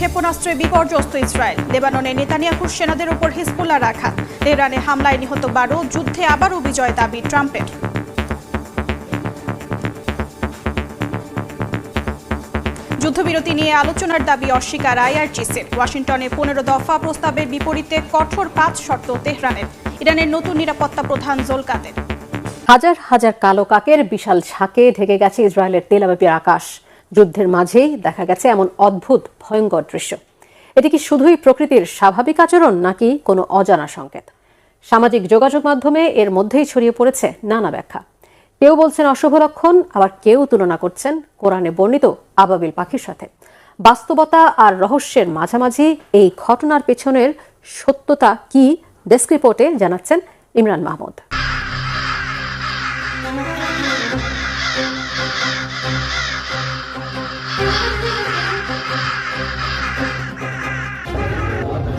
ক্ষেপণাস্ত্রে বিপর্যস্ত ইসরায়েল। লেবাননে নেতানিয়াহুর সেনাদের উপর হিজবুল্লাহর আঘাত। তেহরানে হামলায় নিহত 12। যুদ্ধে আবারও বিজয় দাবি ট্রাম্পের। যুদ্ধবিরতি নিয়ে আলোচনার দাবি অস্বীকার আইআরজিসির। ওয়াশিংটনে 15 দফা প্রস্তাবের বিপরীতে কঠোর 5 শর্ত তেহরানের। ইরানের নতুন নিরাপত্তা প্রধান জোলকাদের। হাজার হাজার কালো কাকের বিশাল ঝাঁকে ঢেকে গেছে ইসরায়েলের তেল আবিবের আকাশ। যুদ্ধের মাঝেই দেখা গেছে এমন অদ্ভুত ভয়ঙ্কর দৃশ্য। এটি কি শুধুই প্রকৃতির স্বাভাবিক আচরণ নাকি কোনো অজানা সংকেত? সামাজিক যোগাযোগ মাধ্যমে এর মধ্যেই ছড়িয়ে পড়েছে নানা ব্যাখ্যা। কেউ বলছেন অশুভ লক্ষণ, আবার কেউ তুলনা করছেন কোরআনে বর্ণিত আবাবিল পাখির সাথে। বাস্তবতা আর রহস্যের মাঝামাঝি এই ঘটনার পেছনের সত্যতা কি, ডেস্ক রিপোর্টে জানাচ্ছেন ইমরান মাহমুদ।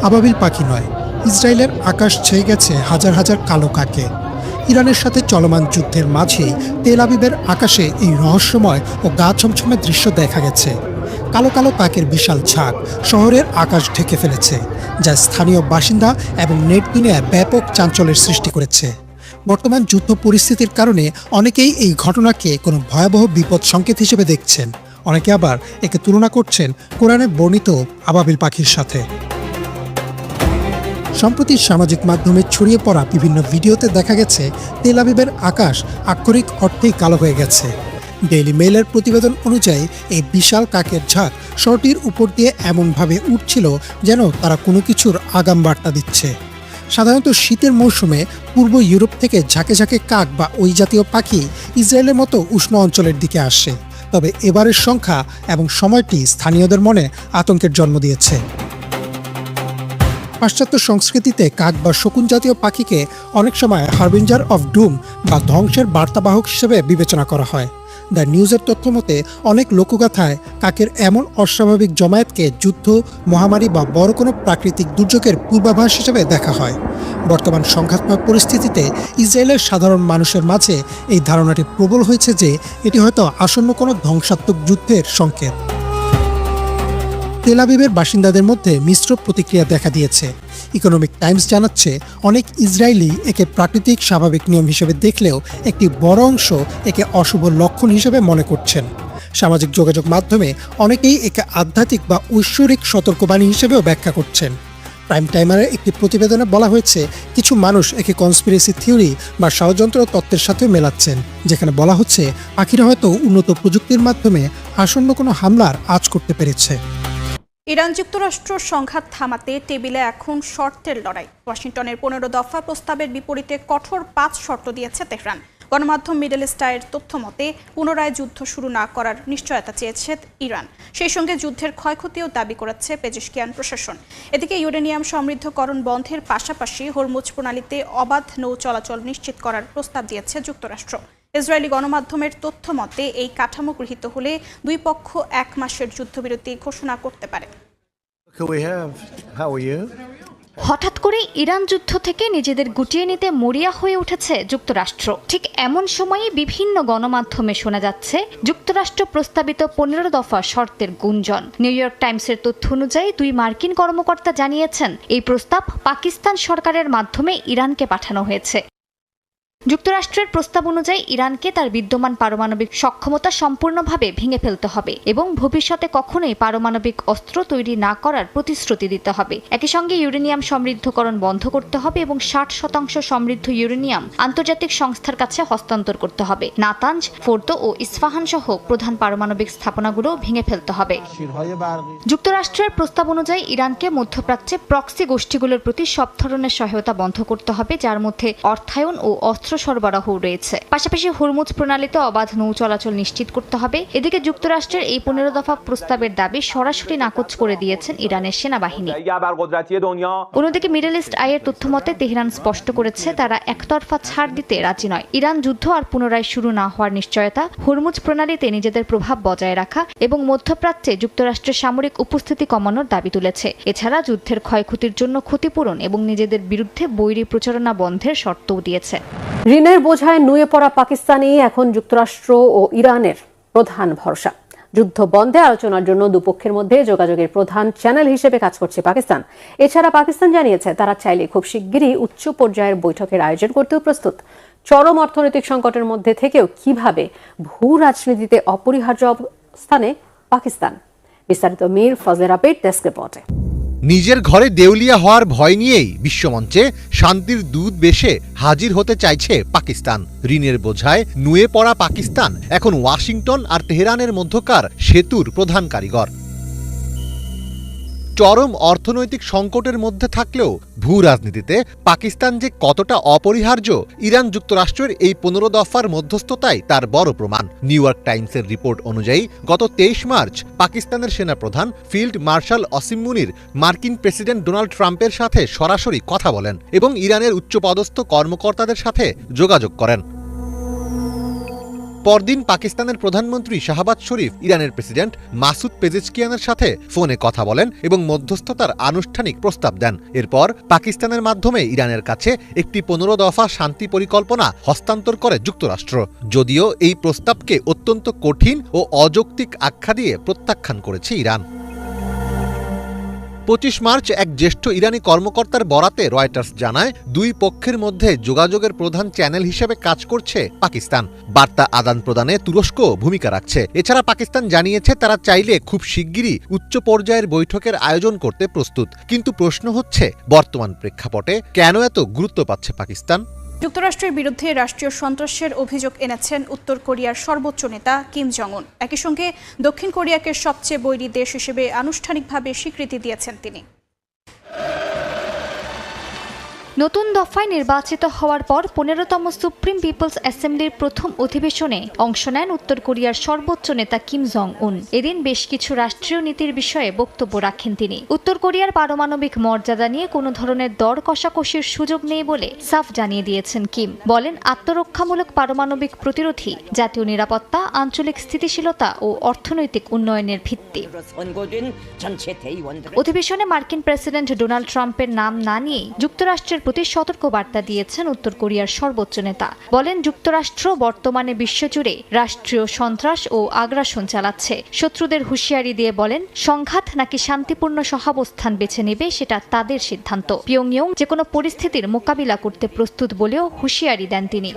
আবাবিল পাখি নয়, ইসরায়েলের আকাশ ছেয়ে গেছে হাজার হাজার কালো কাকে। ইরানের সাথে চলমান যুদ্ধের মাঝেই তেল আবিবের আকাশে এই রহস্যময় ও গা ছমছমে দৃশ্য দেখা গেছে। কালো কালো কাকের বিশাল ঝাঁক শহরের আকাশ ঢেকে ফেলেছে, যা স্থানীয় বাসিন্দা এবং নেট দুনিয়ায় ব্যাপক চাঞ্চল্যের সৃষ্টি করেছে। বর্তমান যুদ্ধ পরিস্থিতির কারণে অনেকেই এই ঘটনাকে কোনো ভয়াবহ বিপদ সংকেত হিসেবে দেখছেন, অনেকে আবার একে তুলনা করছেন কোরআনে বর্ণিত আবাবিল পাখির সাথে। সম্প্রতি সামাজিক মাধ্যমে ছড়িয়ে পড়া বিভিন্ন ভিডিওতে দেখা গেছে তেল আবিবের আকাশ আক্ষরিক অর্থেই কালো হয়ে গেছে। ডেইলি মেইলের প্রতিবেদন অনুযায়ী এই বিশাল কাকের ঝাঁক শহরটির উপর দিয়ে এমনভাবে উঠছিল যেন তারা কোনো কিছুর আগাম বার্তা দিচ্ছে। সাধারণত শীতের মৌসুমে পূর্ব ইউরোপ থেকে ঝাঁকে ঝাঁকে কাক বা ওই জাতীয় পাখি ইসরায়েলের মতো উষ্ণ অঞ্চলের দিকে আসে, তবে এবারের সংখ্যা এবং সময়টি স্থানীয়দের মনে আতঙ্কের জন্ম দিয়েছে। পাশ্চাত্য সংস্কৃতিতে কাক বা শকুন জাতীয় পাখিকে অনেক সময় হারবিঞ্জার অফ ডুম বা ধ্বংসের বার্তাবাহক হিসেবে বিবেচনা করা হয়। দ্য নিউজের তথ্য মতে অনেক লোকগাথায় কাকের এমন অস্বাভাবিক জমায়েতকে যুদ্ধ, মহামারী বা বড় কোনো প্রাকৃতিক দুর্যোগের পূর্বাভাস হিসেবে দেখা হয়। বর্তমান সংঘাতময় পরিস্থিতিতে ইসরায়েলের সাধারণ মানুষের মাঝে এই ধারণাটি প্রবল হয়েছে যে এটি হয়তো আসন্ন কোনো ধ্বংসাত্মক যুদ্ধের সংকেত। তেল আবিবের বাসিন্দাদের মধ্যে মিশ্র প্রতিক্রিয়া দেখা দিয়েছে। ইকোনমিক টাইমস জানাচ্ছে অনেক ইসরায়েলি একে প্রাকৃতিক স্বাভাবিক নিয়ম হিসেবে দেখলেও একটি বড় অংশ একে অশুভ লক্ষণ হিসেবে মনে করছেন। সামাজিক যোগাযোগ মাধ্যমে অনেকেই একে আধ্যাত্মিক বা ঐশ্বরিক সতর্কবাণী হিসেবেও ব্যাখ্যা করছেন। প্রাইম টাইমারের একটি প্রতিবেদনে বলা হয়েছে কিছু মানুষ একে কনস্পিরেসি থিওরি বা ষড়যন্ত্র তত্ত্বের সাথে মেলাচ্ছেন, যেখানে বলা হচ্ছে পাখিরা হয়তো উন্নত প্রযুক্তির মাধ্যমে আসন্ন কোনো হামলার আঁচ করতে পেরেছে। ইরান যুক্তরাষ্ট্র সংঘাত থামাতে টেবিলে এখন শর্তের লড়াই। ওয়াশিংটনের 15 দফা প্রস্তাবের বিপরীতে কঠোর 5 শর্ত দিয়েছে তেহরান। গণমাধ্যম মিডল ইস্ট আইয়ের তথ্য মতে পুনরায় যুদ্ধ শুরু না করার নিশ্চয়তা চেয়েছে ইরান। সেই সঙ্গে যুদ্ধের ক্ষয়ক্ষতিও দাবি করেছে পেজেশকিয়ান প্রশাসন। এদিকে ইউরেনিয়াম সমৃদ্ধকরণ বন্ধের পাশাপাশি হরমুজ প্রণালীতে অবাধ নৌ চলাচল নিশ্চিত করার প্রস্তাব দিয়েছে যুক্তরাষ্ট্র। ইসরায়েলি গণমাধ্যমের তথ্য মতে এই কাঠামো গৃহীত হলে দুই পক্ষ 1 মাসের যুদ্ধবিরতি ঘোষণা করতে পারে। হঠাৎ করে ইরান যুদ্ধ থেকে নিজেদের গুটিয়ে নিতে মরিয়া হয়ে উঠেছে যুক্তরাষ্ট্র। ঠিক এমন সময়ই বিভিন্ন গণমাধ্যমে শোনা যাচ্ছে যুক্তরাষ্ট্র প্রস্তাবিত 15 দফা শর্তের গুঞ্জন। নিউ ইয়র্ক টাইমসের তথ্য অনুযায়ী 2 মার্কিন কর্মকর্তা জানিয়েছেন এই প্রস্তাব পাকিস্তান সরকারের মাধ্যমে ইরানকে পাঠানো হয়েছে। যুক্তরাষ্ট্রের প্রস্তাব অনুযায়ী ইরানকে তার বিদ্যমান পারমাণবিক সক্ষমতা সম্পূর্ণভাবে ভেঙে ফেলতে হবে এবং ভবিষ্যতে কখনোই পারমাণবিক অস্ত্র তৈরি না করার প্রতিশ্রুতি দিতে হবে। একই সঙ্গে ইউরেনিয়াম সমৃদ্ধকরণ বন্ধ করতে হবে এবং 60% সমৃদ্ধ ইউরেনিয়াম আন্তর্জাতিক সংস্থার কাছে হস্তান্তর করতে হবে। নাতাঞ্জ, ফোর্দো ও ইস্পাহান সহ প্রধান পারমাণবিক স্থাপনাগুলো ভেঙে ফেলতে হবে। যুক্তরাষ্ট্রের প্রস্তাব অনুযায়ী ইরানকে মধ্যপ্রাচ্যে প্রক্সি গোষ্ঠীগুলোর প্রতি সব ধরনের সহায়তা বন্ধ করতে হবে, যার মধ্যে অর্থায়ন ও অস্ত্র সরবরাহ রয়েছে। পাশাপাশি হরমুজ প্রণালীতে অবাধ নৌ চলাচল নিশ্চিত করতে হবে। এদিকে যুক্তরাষ্ট্রের এই 15 দফা প্রস্তাবের দাবি সরাসরি নাকচ করে দিয়েছেন ইরানের সেনাবাহিনী। অন্যদিকে মিডল ইস্ট আইয়ের তথ্য মতে তেহরান স্পষ্ট করেছে তারা একতরফা ছাড় দিতে রাজি নয়। ইরান যুদ্ধ আর পুনরায় শুরু না হওয়ার নিশ্চয়তা, হরমুজ প্রণালীতে নিজেদের প্রভাব বজায় রাখা এবং মধ্যপ্রাচ্যে যুক্তরাষ্ট্রের সামরিক উপস্থিতি কমানোর দাবি তুলেছে। এছাড়া যুদ্ধের ক্ষয়ক্ষতির জন্য ক্ষতিপূরণ এবং নিজেদের বিরুদ্ধে বৈরী প্রচারণা বন্ধের শর্তও দিয়েছে। ঋণের বোঝায় নুয়ে পড়া পাকিস্তানই এখন যুক্তরাষ্ট্র ও ইরানের প্রধান ভরসা। যুদ্ধ বন্ধে আলোচনার জন্য দুপক্ষের মধ্যে যোগাযোগের প্রধান চ্যানেল হিসেবে কাজ করছে পাকিস্তান। এছাড়া পাকিস্তান জানিয়েছে তারা চাইলে খুব শিগগিরই উচ্চ পর্যায়ের বৈঠকের আয়োজন করতেও প্রস্তুত। চরম অর্থনৈতিক সংকটের মধ্যে থেকেও কিভাবে ভূ রাজনীতিতে অপরিহার্য অবস্থানে পাকিস্তান, বিস্তারিত মীর ফজলের আপের ডেস্ক রিপোর্টে। নিজের ঘরে দেউলিয়া হওয়ার ভয় নিয়েই বিশ্বমঞ্চে শান্তির দূত বেশে হাজির হতে চাইছে পাকিস্তান। ঋণের বোঝায় নুয়ে পড়া পাকিস্তান এখন ওয়াশিংটন আর তেহরানের মধ্যকার সেতুর প্রধান কারিগর। চরম অর্থনৈতিক সংকটের মধ্যে থাকলেও ভূ রাজনীতিতে পাকিস্তান যে কতটা অপরিহার্য, ইরান যুক্তরাষ্ট্রের এই 15 দফার মধ্যস্থতাই তার বড় প্রমাণ। নিউ ইয়র্ক টাইমসের রিপোর্ট অনুযায়ী গত 23 মার্চ পাকিস্তানের সেনাপ্রধান ফিল্ড মার্শাল আসিম মুনির মার্কিন প্রেসিডেন্ট ডোনাল্ড ট্রাম্পের সাথে সরাসরি কথা বলেন এবং ইরানের উচ্চপদস্থ কর্মকর্তাদের সাথে যোগাযোগ করেন। পরদিন পাকিস্তানের প্রধানমন্ত্রী শাহবাজ শরীফ ইরানের প্রেসিডেন্ট মাসুদ পেজেশকিয়ানের সাথে ফোনে কথা বলেন এবং মধ্যস্থতার আনুষ্ঠানিক প্রস্তাব দেন। এরপর পাকিস্তানের মাধ্যমে ইরানের কাছে একটি 15 দফা শান্তি পরিকল্পনা হস্তান্তর করে যুক্তরাষ্ট্র, যদিও এই প্রস্তাবকে অত্যন্ত কঠিন ও অযৌক্তিক আখ্যা দিয়ে প্রত্যাখ্যান করেছে ইরান। 25 মার্চ এক জ্যেষ্ঠ ইরানি কর্মকর্তার বরাতে রয়টার্স জানায়, দুই পক্ষের মধ্যে যোগাযোগের প্রধান চ্যানেল হিসেবে কাজ করছে পাকিস্তান। বার্তা আদান প্রদানে তুরস্ক ভূমিকা রাখছে। এছাড়া পাকিস্তান জানিয়েছে তারা চাইলে খুব শিগগিরই উচ্চ পর্যায়ের বৈঠকের আয়োজন করতে প্রস্তুত। কিন্তু প্রশ্ন হচ্ছে, বর্তমান প্রেক্ষাপটে কেন এত গুরুত্ব পাচ্ছে পাকিস্তান? যুক্তরাষ্ট্রের বিরুদ্ধে রাষ্ট্রীয় সন্ত্রাসের অভিযোগ এনেছেন উত্তর কোরিয়ার সর্বোচ্চ নেতা কিম জং উন। একই সঙ্গে দক্ষিণ কোরিয়াকে সবচেয়ে বৈরী দেশ হিসেবে আনুষ্ঠানিকভাবে স্বীকৃতি দিয়েছেন তিনি। নতুন দফায় নির্বাচিত হওয়ার পর 15তম সুপ্রিম পিপলস অ্যাসেম্বলির প্রথম অধিবেশনে অংশ নেন উত্তর কোরিয়ার সর্বোচ্চ নেতা কিম জং উন। এদিন বেশ কিছু রাষ্ট্রীয় নীতির বিষয়ে বক্তব্য রাখেন তিনি। উত্তর কোরিয়ার পারমাণবিক মর্যাদা নিয়ে কোনো ধরনের দর কষাকষির সুযোগ নেই বলে সাফ জানিয়ে দিয়েছেন কিম। বলেন, আত্মরক্ষামূলক পারমাণবিক প্রতিরোধী জাতীয় নিরাপত্তা, আঞ্চলিক স্থিতিশীলতা ও অর্থনৈতিক উন্নয়নের ভিত্তি। অধিবেশনে মার্কিন প্রেসিডেন্ট ডোনাল্ড ট্রাম্পের নাম না নিয়ে যুক্তরাষ্ট্রের প্রতি সতর্কবার্তা দিয়েছেন উত্তর কোরিয়ার সর্বোচ্চ নেতা। বলেন, যুক্তরাষ্ট্র বর্তমানে বিশ্বজুড়ে রাষ্ট্রীয় সন্ত্রাস ও আগ্রাসন চালাচ্ছে। শত্রুদের হুঁশিয়ারি দিয়ে বলেন, সংঘাত নাকি শান্তিপূর্ণ সহাবস্থান বেছে নেবে সেটা তাদের সিদ্ধান্ত। পিয়ংইয়ং যে কোনো পরিস্থিতির মোকাবিলা করতে প্রস্তুত বলেও হুঁশিয়ারি দেন তিনি।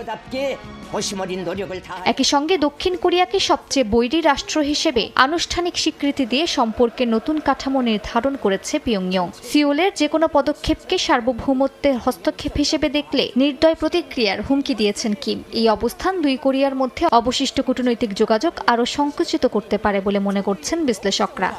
একই সঙ্গে দক্ষিণ কোরিয়াকে সবচেয়ে বৈরী রাষ্ট্র হিসেবে আনুষ্ঠানিক স্বীকৃতি দিয়ে সম্পর্কে নতুন কাঠামো নির্ধারণ করেছে পিয়ংইয়ং। সিওলের যে কোনো পদক্ষেপকে সার্বভৌমত্বের হস্তক্ষেপ হিসেবে দেখলে নির্দয় প্রতিক্রিয়ার হুমকি দিয়েছেন কিম। এই অবস্থান দুই কোরিয়ার মধ্যে অবশিষ্ট কূটনৈতিক যোগাযোগ আরও সংকুচিত করতে পারে বলে মনে করছেন বিশ্লেষকরা।